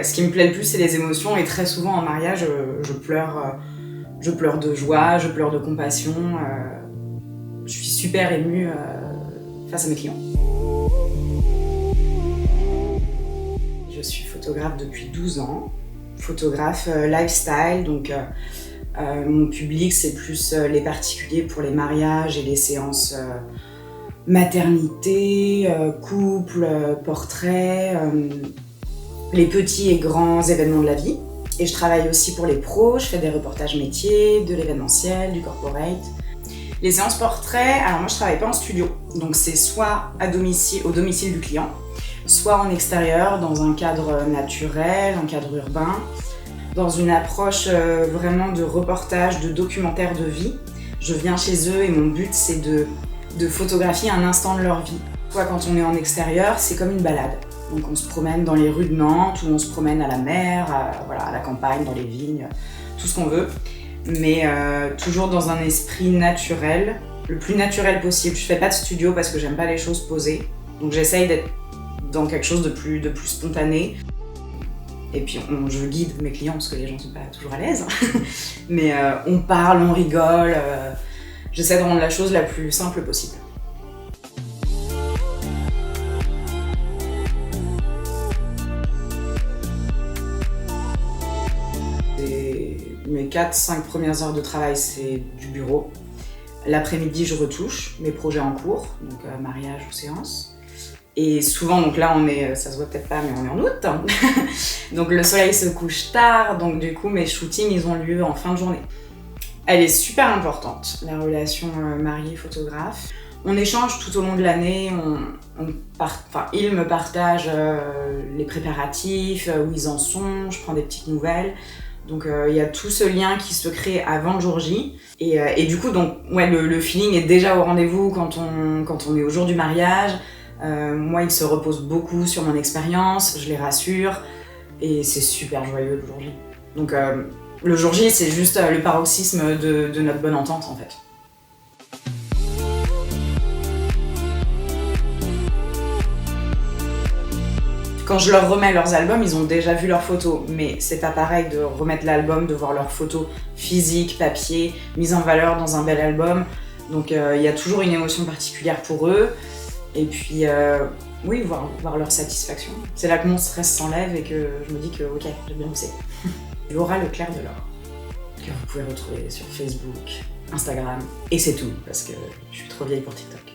Ce qui me plaît le plus, c'est les émotions, et très souvent en mariage, je pleure de joie, je pleure de compassion. Je suis super émue face à mes clients. Je suis photographe depuis 12 ans, photographe lifestyle, donc mon public c'est plus les particuliers pour les mariages et les séances maternité, couple, portrait, les petits et grands événements de la vie. Et je travaille aussi pour les pros, je fais des reportages métiers, de l'événementiel, du corporate. Les séances portraits, alors moi je travaille pas en studio, donc c'est soit à domicile, au domicile du client, soit en extérieur, dans un cadre naturel, un cadre urbain, dans une approche vraiment de reportage, de documentaire de vie. Je viens chez eux et mon but c'est de photographier un instant de leur vie. Quand on est en extérieur, c'est comme une balade. Donc on se promène dans les rues de Nantes, ou on se promène à la mer, à la campagne, dans les vignes, tout ce qu'on veut. Mais toujours dans un esprit naturel, le plus naturel possible. Je fais pas de studio parce que j'aime pas les choses posées. Donc j'essaye d'être dans quelque chose de plus spontané. Et puis je guide mes clients parce que les gens sont pas toujours à l'aise. Mais on parle, on rigole. J'essaie de rendre la chose la plus simple possible. Mes 4-5 premières heures de travail, c'est du bureau. L'après-midi, je retouche mes projets en cours, donc mariage ou séance. Et souvent, donc là, ça se voit peut-être pas, mais on est en août. Donc le soleil se couche tard, donc du coup, mes shootings, ils ont lieu en fin de journée. Elle est super importante, la relation marié-photographe. On échange tout au long de l'année, ils me partagent les préparatifs, où ils en sont, je prends des petites nouvelles. Donc il y a tout ce lien qui se crée avant le jour J. Et du coup, donc, ouais, le feeling est déjà au rendez-vous quand on est au jour du mariage. Moi, ils se reposent beaucoup sur mon expérience, je les rassure. Et c'est super joyeux le jour J. Donc le jour J, c'est juste le paroxysme de notre bonne entente en fait. Quand je leur remets leurs albums, ils ont déjà vu leurs photos, mais c'est pas pareil de remettre l'album, de voir leurs photos physiques, papier, mises en valeur dans un bel album. Donc il y a toujours une émotion particulière pour eux. Et puis oui, voir leur satisfaction. C'est là que mon stress s'enlève et que je me dis que ok, j'ai bien bossé. Laura Leclerc de l'Or, que vous pouvez retrouver sur Facebook, Instagram, et c'est tout, parce que je suis trop vieille pour TikTok.